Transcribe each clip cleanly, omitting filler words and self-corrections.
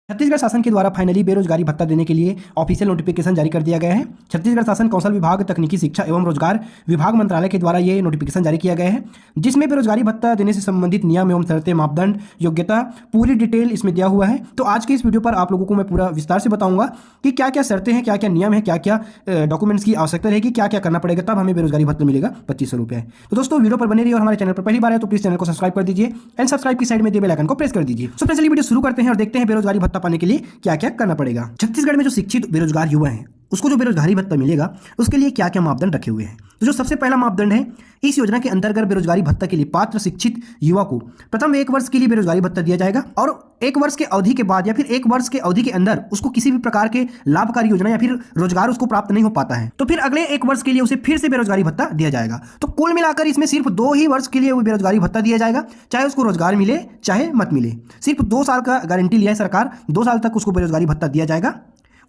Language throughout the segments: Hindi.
छत्तीसगढ़ शासन के द्वारा फाइनली बेरोजगारी भत्ता देने के लिए ऑफिशियल नोटिफिकेशन जारी कर दिया गया है। छत्तीसगढ़ शासन कौशल विभाग, तकनीकी शिक्षा एवं रोजगार विभाग मंत्रालय के द्वारा ये नोटिफिकेशन जारी किया गया है, जिसमें बेरोजगारी भत्ता देने से संबंधित नियम एवं शर्तें, मापदंड, योग्यता पूरी डिटेल इसमें दिया हुआ है। तो आज के इस वीडियो पर आप लोगों को मैं पूरा विस्तार से बताऊंगा कि क्या क्या शर्तें हैं, क्या क्या नियम है, क्या क्या डॉक्यूमेंट्स की आवश्यकता रहेगी, क्या क्या करना पड़ेगा, तब हमें बेरोजगारी भत्ता मिलेगा 2500 रुपये। तो दोस्तों वीडियो पर बने रहिए और हमारे चैनल पर पहली बार है तो प्लीज चैनल को सब्सक्राइब कर दीजिए एंड सब्सक्राइब की साइड में दिए बेल आइकन को प्रेस कर दीजिए। तो चलिए वीडियो शुरू करते हैं और देखते हैं बेरोजगारी भत्ता पाने के लिए क्या क्या करना पड़ेगा। छत्तीसगढ़ में जो शिक्षित बेरोजगार युवा हैं उसको जो बेरोजगारी भत्ता मिलेगा उसके लिए क्या क्या मापदंड रखे हुए हैं। तो जो सबसे पहला मापदंड है, इस योजना के अंतर्गत बेरोजगारी भत्ता के लिए पात्र शिक्षित युवा को प्रथम 1 वर्ष के लिए बेरोजगारी भत्ता दिया जाएगा और 1 वर्ष के अवधि के बाद या फिर 1 वर्ष के अवधि के अंदर उसको किसी भी प्रकार के लाभकारी योजना या फिर रोजगार उसको प्राप्त नहीं हो पाता है तो फिर अगले 1 वर्ष के लिए उसे फिर से बेरोजगारी भत्ता दिया जाएगा। तो कुल मिलाकर इसमें सिर्फ 2 ही वर्ष के लिए वो बेरोजगारी भत्ता दिया जाएगा, चाहे उसको रोजगार मिले चाहे मत मिले। सिर्फ 2 साल का गारंटी लिया है सरकार, 2 साल तक उसको बेरोजगारी भत्ता दिया जाएगा,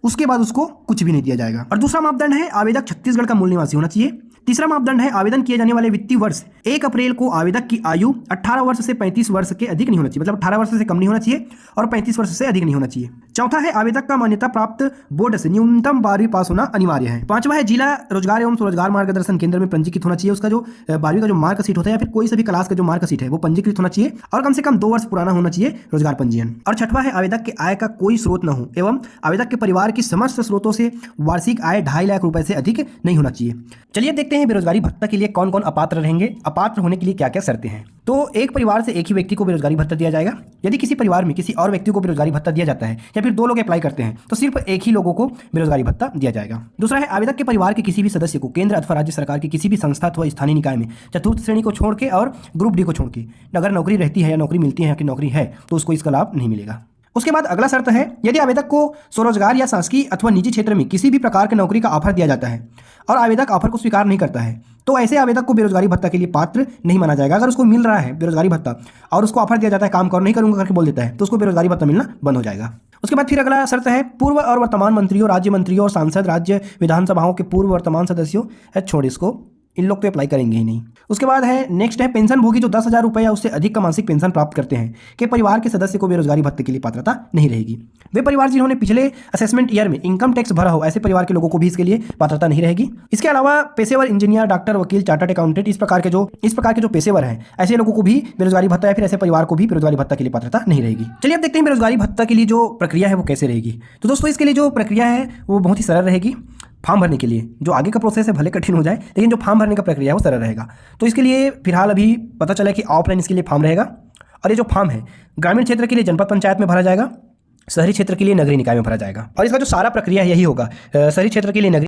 उसके बाद उसको कुछ भी नहीं दिया जाएगा। और दूसरा मापदंड है, आवेदक छत्तीसगढ़ का मूल निवासी होना चाहिए। तीसरा मापदंड है, आवेदन किए जाने वाले वित्तीय वर्ष 1 अप्रैल को आवेदक की आयु 18 वर्ष से 35 वर्ष के अधिक नहीं होना चाहिए, मतलब 18 वर्ष से कम नहीं होना चाहिए और 35 वर्ष से अधिक नहीं होना चाहिए। चौथा है, आवेदक का मान्यता प्राप्त बोर्ड से न्यूनतम 12वीं पास होना अनिवार्य है। पांचवा है, जिला रोजगार एवं स्वरोजगार मार्गदर्शन केंद्र में पंजीकृत होना चाहिए। उसका जो 12वीं का जो मार्कशीट होता है या फिर कोई सा भी क्लास का जो मार्कशीट है वो पंजीकृत होना चाहिए और कम से कम 2 वर्ष पुराना होना चाहिए रोजगार पंजीयन। और छठवा है, आवेदक के आय का कोई स्रोत न हो एवं आवेदक के परिवार की समस्त स्रोतों से वार्षिक आय 2.5 लाख रुपए से अधिक नहीं होना चाहिए। चलिए देखते हैं बेरोजगारी भत्ता के लिए कौन कौन अपात्र रहेंगे, अपात्र होने के लिए क्या क्या शर्तें हैं। तो एक परिवार से एक ही व्यक्ति को बेरोजगारी भत्ता दिया जाएगा। यदि किसी परिवार में किसी और व्यक्ति को बेरोजगारी भत्ता दिया जाता है या फिर 2 लोग अप्लाई करते हैं तो सिर्फ एक ही लोगों को बेरोजगारी भत्ता दिया जाएगा। दूसरा है, आवेदक के परिवार के किसी भी सदस्य को केंद्र अथवा राज्य सरकार की किसी भी संस्था अथवा स्थानीय निकाय में चतुर्थ श्रेणी को छोड़ के और ग्रुप डी को छोड़ के अगर नौकरी रहती है या नौकरी मिलती है या कि नौकरी है तो उसको इसका लाभ नहीं मिलेगा। उसके बाद अगला शर्त है, यदि आवेदक को स्वरोजगार या शासकीय अथवा निजी क्षेत्र में किसी भी प्रकार के नौकरी का ऑफर दिया जाता है और आवेदक ऑफर को स्वीकार नहीं करता है तो ऐसे आवेदक को बेरोजगारी भत्ता के लिए पात्र नहीं माना जाएगा। अगर उसको मिल रहा है बेरोजगारी भत्ता और उसको ऑफर दिया जाता है काम कर नहीं करूंगा करके बोल देता है तो उसको बेरोजगारी भत्ता मिलना बंद हो जाएगा। उसके बाद फिर अगला शर्त है, पूर्व और वर्तमान मंत्रियों, राज्य मंत्रियों और सांसद, राज्य विधानसभाओं के पूर्व वर्तमान सदस्यों छोड़ इसको, इन लोग तो अप्लाई करेंगे ही नहीं। उसके बाद है, नेक्स्ट है, पेंशन भोगी जो 10,000 रुपये या उससे अधिक का मासिक पेंशन प्राप्त करते हैं के परिवार के सदस्य को बेरोजगारी भत्ते के लिए पात्रता नहीं रहेगी। वे परिवार जिन्होंने पिछले असेसमेंट ईयर में इनकम टैक्स भरा हो ऐसे परिवार के लोगों को भी इसके लिए पात्रता नहीं रहेगी। इसके अलावा पेशेवर इंजीनियर, डॉक्टर, वकील, चार्टर्ड अकाउंटेंट, इस प्रकार के जो पेशेवर हैं ऐसे लोगों को भी बेरोजगारी भत्ता या फिर ऐसे परिवार को भी बेरोजगारी भत्ता के लिए पात्रता नहीं रहेगी। चलिए अब देखते हैं बेरोजगारी भत्ता के लिए जो प्रक्रिया है वो कैसे रहेगी। तो दोस्तों इसके लिए जो प्रक्रिया है वो बहुत ही सरल रहेगी। फॉर्म भरने के लिए जो आगे का प्रोसेस है भले कठिन हो जाए लेकिन जो फॉर्म भरने का प्रक्रिया है वो सरल रहेगा। तो इसके लिए फिलहाल अभी पता चला कि ऑफलाइन इसके लिए फॉर्म रहेगा और ये जो फॉर्म है ग्रामीण क्षेत्र के लिए जनपद पंचायत में भरा जाएगा, शहरी क्षेत्र के लिए नगरीय निकाय में भरा जाएगा और इसका जो सारा प्रक्रिया यही होगा। शहरी क्षेत्र के लिए नगरीय